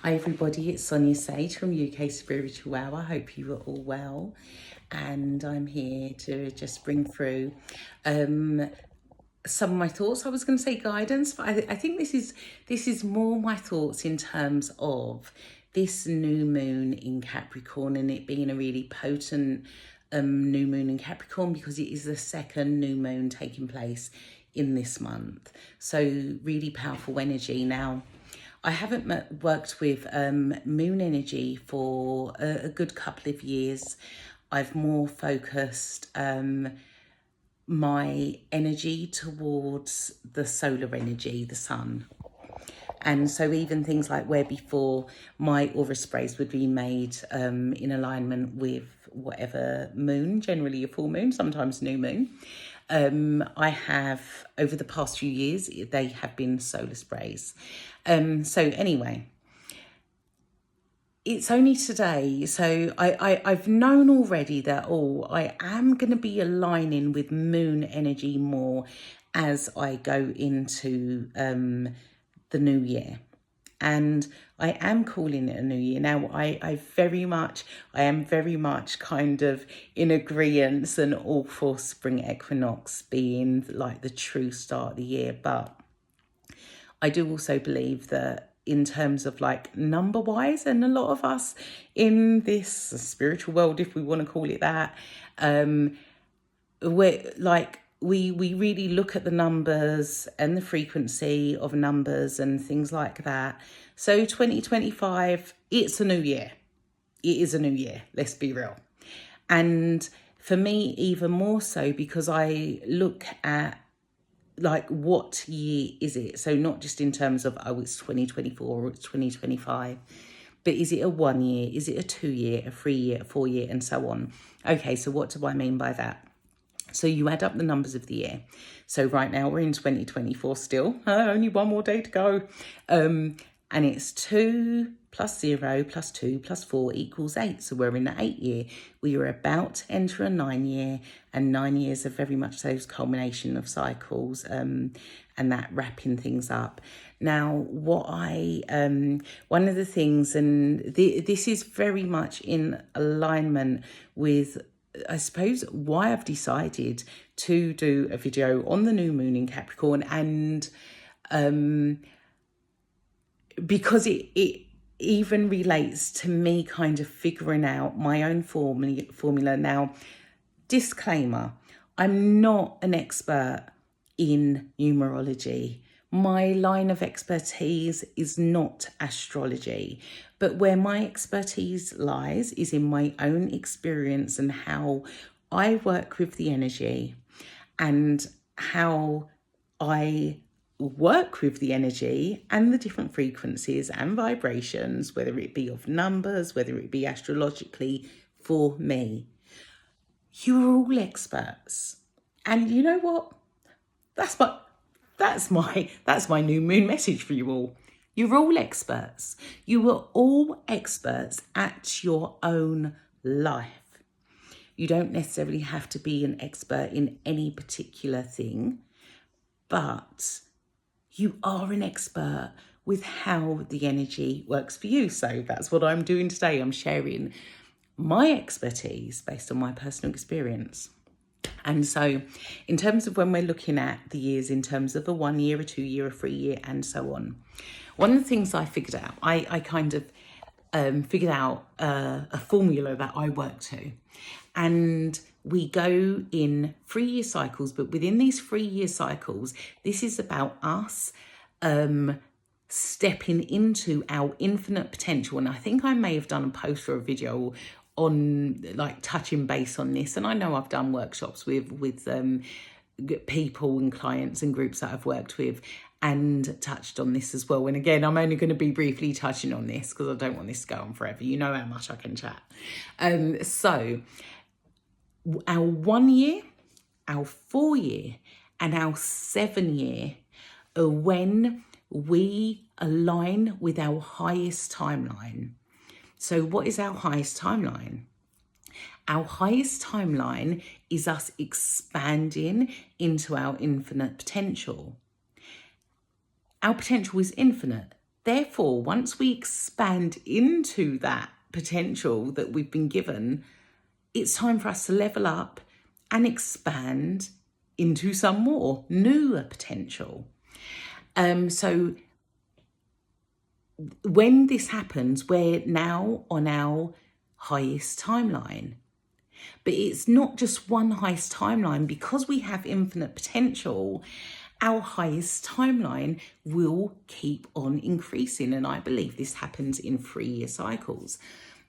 Hi everybody, it's Sonia Sage from UK Spiritual Hour. I hope you are all well, and I'm here to just bring through some of my thoughts. I was going to say guidance, but I think this is more my thoughts in terms of this new moon in Capricorn and it being a really potent new moon in Capricorn, because it is the second new moon taking place in this month. So really powerful energy. Now, I haven't worked with moon energy for a good couple of years. I've more focused my energy towards the solar energy, the sun. And so even things like where before my aura sprays would be made in alignment with whatever moon, generally a full moon, sometimes new moon. I have, over the past few years, they have been solar sprays. So anyway, it's only today. So I've known already that, I am going to be aligning with moon energy more as I go into the new year. And I am calling it a new year. Now, I am very much kind of in agreement and all for spring equinox being like the true start of the year. But I do also believe that in terms of like number wise, and a lot of us in this spiritual world, if we want to call it that, we're like, we really look at the numbers and the frequency of numbers and things like that. So 2025, it's a new year. It is a new year, let's be real. And for me, even more so, because I look at like, what year is it? So not just in terms of, it's 2024 or it's 2025, but is it a 1 year? Is it a 2 year, a 3 year, a 4 year, and so on? Okay, so what do I mean by that? So you add up the numbers of the year. So right now we're in 2024 still, only one more day to go. And it's 2 plus 0 plus 2 plus 4 equals 8. So we're in the 8 year. We are about to enter a 9 year, and 9 years are very much those culmination of cycles and that wrapping things up. Now, one of the things, and this is very much in alignment with, I suppose, why I've decided to do a video on the new moon in Capricorn, and because it even relates to me kind of figuring out my own formula. Now, disclaimer, I'm not an expert in numerology. My line of expertise is not astrology, but where my expertise lies is in my own experience and how I work with the energy and how I work with the energy and the different frequencies and vibrations, whether it be of numbers, whether it be astrologically, for me. You're all experts. And you know what? That's my new moon message for you all. You're all experts. You are all experts at your own life. You don't necessarily have to be an expert in any particular thing, but you are an expert with how the energy works for you. So that's what I'm doing today. I'm sharing my expertise based on my personal experience. And so in terms of when we're looking at the years in terms of a 1 year, a 2 year, a 3 year, and so on, one of the things I figured out, I kind of figured out a formula that I work to. And we go in 3 year cycles, but within these 3 year cycles, this is about us stepping into our infinite potential. And I think I may have done a post or a video on like touching base on this. And I know I've done workshops with people and clients and groups that I've worked with and touched on this as well. And again, I'm only going to be briefly touching on this because I don't want this to go on forever. You know how much I can chat. So our 1 year, our 4 year, and our 7 year are when we align with our highest timeline. So what is our highest timeline? Our highest timeline is us expanding into our infinite potential. Our potential is infinite. Therefore, once we expand into that potential that we've been given, it's time for us to level up and expand into some more newer potential. So when this happens, we're now on our highest timeline. But it's not just one highest timeline. Because we have infinite potential, our highest timeline will keep on increasing. And I believe this happens in 3-year cycles.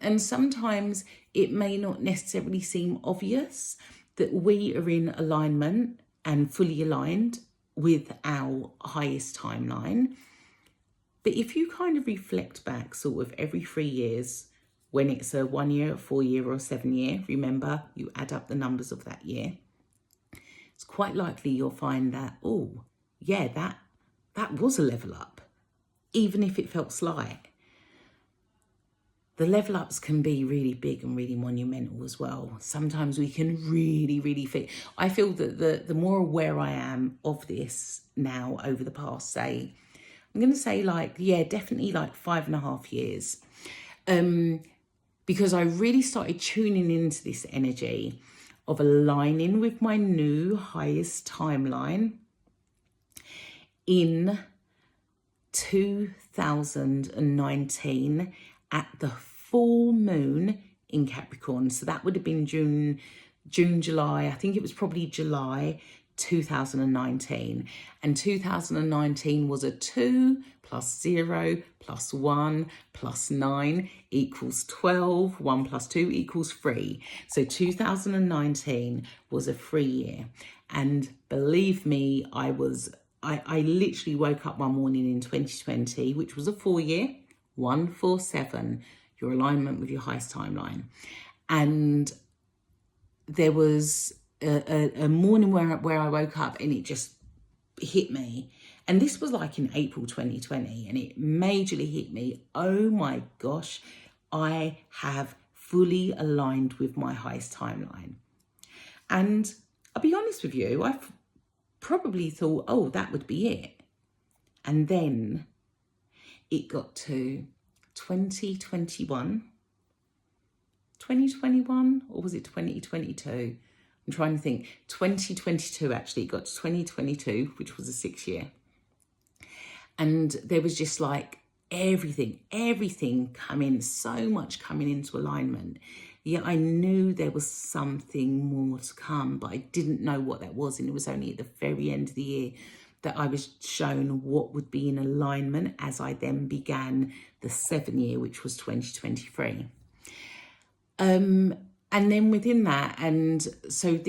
And sometimes it may not necessarily seem obvious that we are in alignment and fully aligned with our highest timeline. But if you kind of reflect back sort of every 3 years, when it's a 1 year, a 4 year or a 7 year, remember you add up the numbers of that year, it's quite likely you'll find that, oh yeah, that was a level up, even if it felt slight. The level ups can be really big and really monumental as well. Sometimes we can really feel. I feel that the more aware I am of this now over the past, say, I'm going to say definitely 5.5 years. Because I really started tuning into this energy of aligning with my new highest timeline in 2019 at the full moon in Capricorn. So that would have been June, July. I think it was probably July 2019. And 2019 was a 2 plus 0 plus 1 plus 9 equals 12. 1 plus 2 equals 3. So 2019 was a 3 year. And believe me, I literally woke up one morning in 2020, which was a 4 year, 147, your alignment with your highest timeline. And there was a morning where I woke up and it just hit me. And this was like in April 2020, and it majorly hit me. Oh my gosh, I have fully aligned with my highest timeline. And I'll be honest with you, I've probably thought, oh, that would be it. And then it got to 2021, or was it 2022? I'm trying to think. 2022, actually, it got to 2022, which was a 6 year. And there was just like everything coming, so much coming into alignment. Yet I knew there was something more to come, but I didn't know what that was. And it was only at the very end of the year that I was shown what would be in alignment as I then began the 7 year, which was 2023. And then within that, and so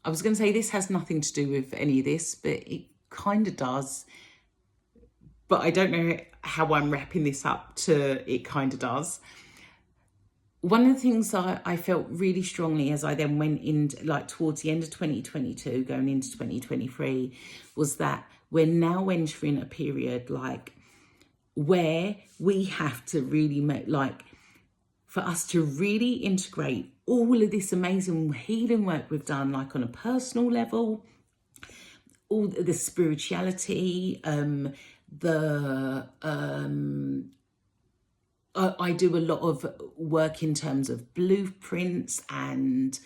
I was going to say this has nothing to do with any of this, but it kind of does. But I don't know how I'm wrapping this up to it kind of does. One of the things I felt really strongly as I then went in, like towards the end of 2022, going into 2023, was that we're now entering a period like where we have to really make, like, for us to really integrate all of this amazing healing work we've done, like on a personal level, all the spirituality, I do a lot of work in terms of blueprints and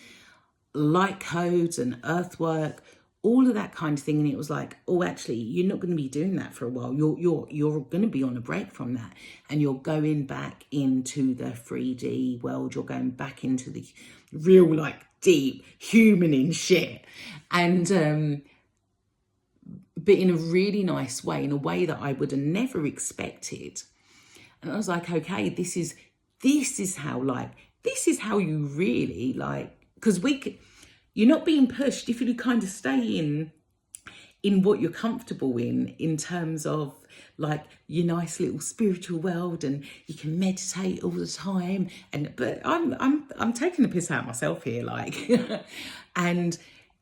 light codes and earth work, all of that kind of thing. And it was like, oh, actually, you're not going to be doing that for a while. You're going to be on a break from that, and you're going back into the 3D world. You're going back into the real, like, deep human shit. And but in a really nice way, in a way that I would have never expected. And I was like, okay, this is how you really, like, because you're not being pushed if you kind of stay in what you're comfortable in terms of like your nice little spiritual world, and you can meditate all the time. But I'm taking the piss out of myself here, like, and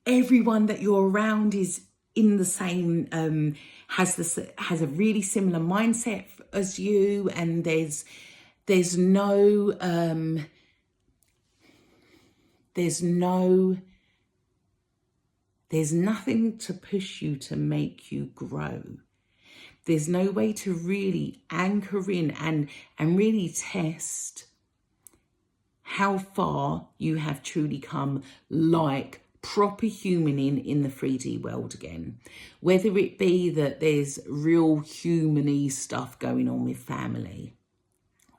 everyone that you're around is in the same has a really similar mindset as you, and there's no There's nothing to push you to make you grow. There's no way to really anchor in and really test how far you have truly come, like proper human in the 3D world again. Whether it be that there's real human-y stuff going on with family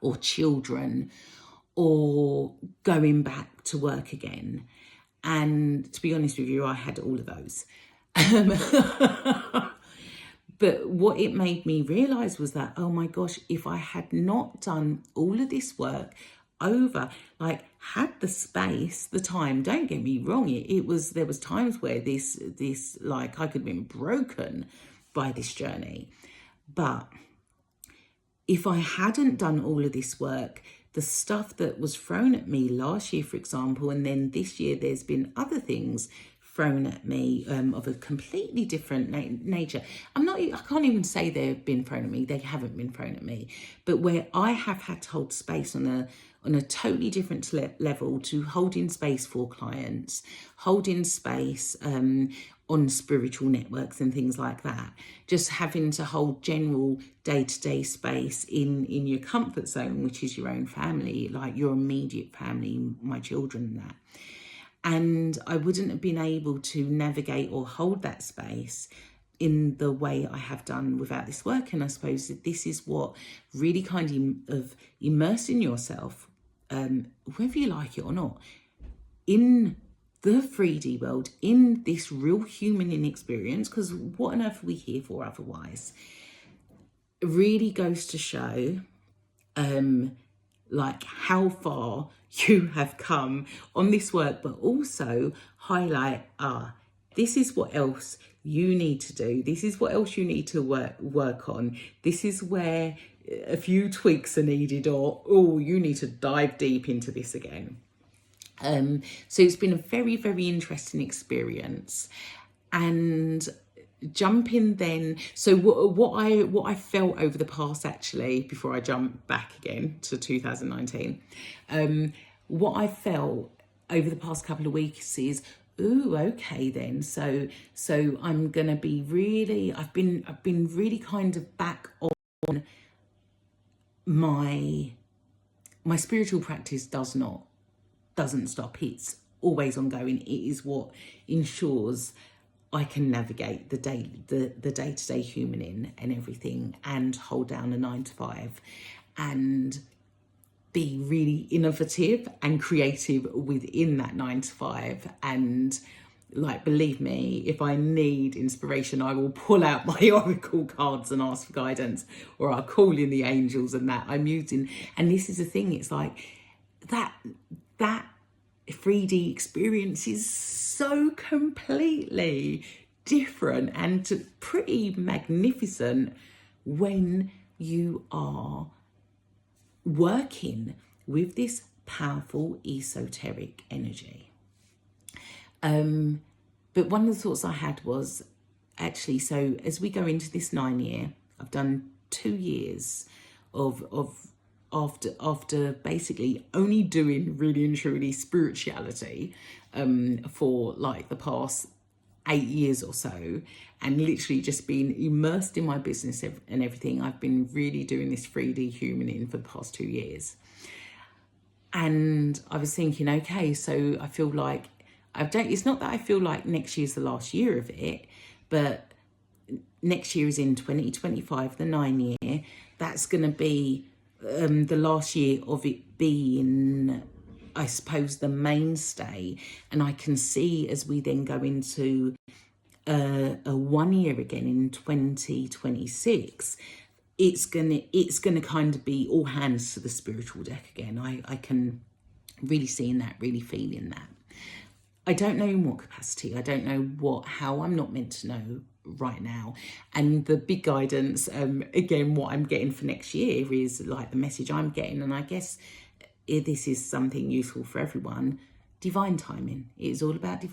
or children, or going back to work again. And to be honest with you, I had all of those. But what it made me realise was that, oh my gosh, if I had not done all of this work over, like had the space, the time, don't get me wrong, there was times where this like I could have been broken by this journey. But if I hadn't done all of this work, the stuff that was thrown at me last year, for example, and then this year there's been other things thrown at me of a completely different nature. I can't even say they've been thrown at me. They haven't been thrown at me. But where I have had to hold space on a totally different level, to holding space for clients, holding space on spiritual networks and things like that. Just having to hold general day-to-day space in your comfort zone, which is your own family, like your immediate family, my children and that. And I wouldn't have been able to navigate or hold that space in the way I have done without this work. And I suppose that this is what really kind of immersing yourself, whether you like it or not, in the 3D world, in this real human experience, because what on earth are we here for otherwise, really goes to show like how far you have come on this work, but also highlight, this is what else you need to do. This is what else you need to work on. This is where a few tweaks are needed, or, oh, you need to dive deep into this again. So it's been a very, very interesting experience. And jumping then, so what I felt over the past, actually, before I jump back again to 2019, what I felt over the past couple of weeks is, ooh, okay then. So I'm gonna be really, I've been really kind of back on my spiritual practice doesn't stop. It's always ongoing. It is what ensures I can navigate the day-to-day human and everything, and hold down a 9-to-5 and be really innovative and creative within that 9-to-5. And like, believe me, if I need inspiration, I will pull out my oracle cards and ask for guidance, or I'll call in the angels and that I'm using. And this is the thing, it's like that 3D experience is so completely different and pretty magnificent when you are working with this powerful esoteric energy. But one of the thoughts I had was, actually, so as we go into this 9-year, I've done 2 years of after basically only doing really and truly spirituality for like the past 8 years or so, and literally just being immersed in my business and everything. I've been really doing this 3D humaning for the past 2 years. And I was thinking, okay, so I feel like it's not that I feel like next year's the last year of it, but next year is in 2025, the 9-year. That's going to be the last year of it being, I suppose, the mainstay. And I can see as we then go into a 1 year again in 2026, it's gonna kind of be all hands to the spiritual deck again. I can really see in that, really feeling that. I don't know in what capacity. I don't know how. I'm not meant to know right now. And the big guidance, again, what I'm getting for next year is like the message I'm getting. And I guess this is something useful for everyone. Divine timing. It is all about divine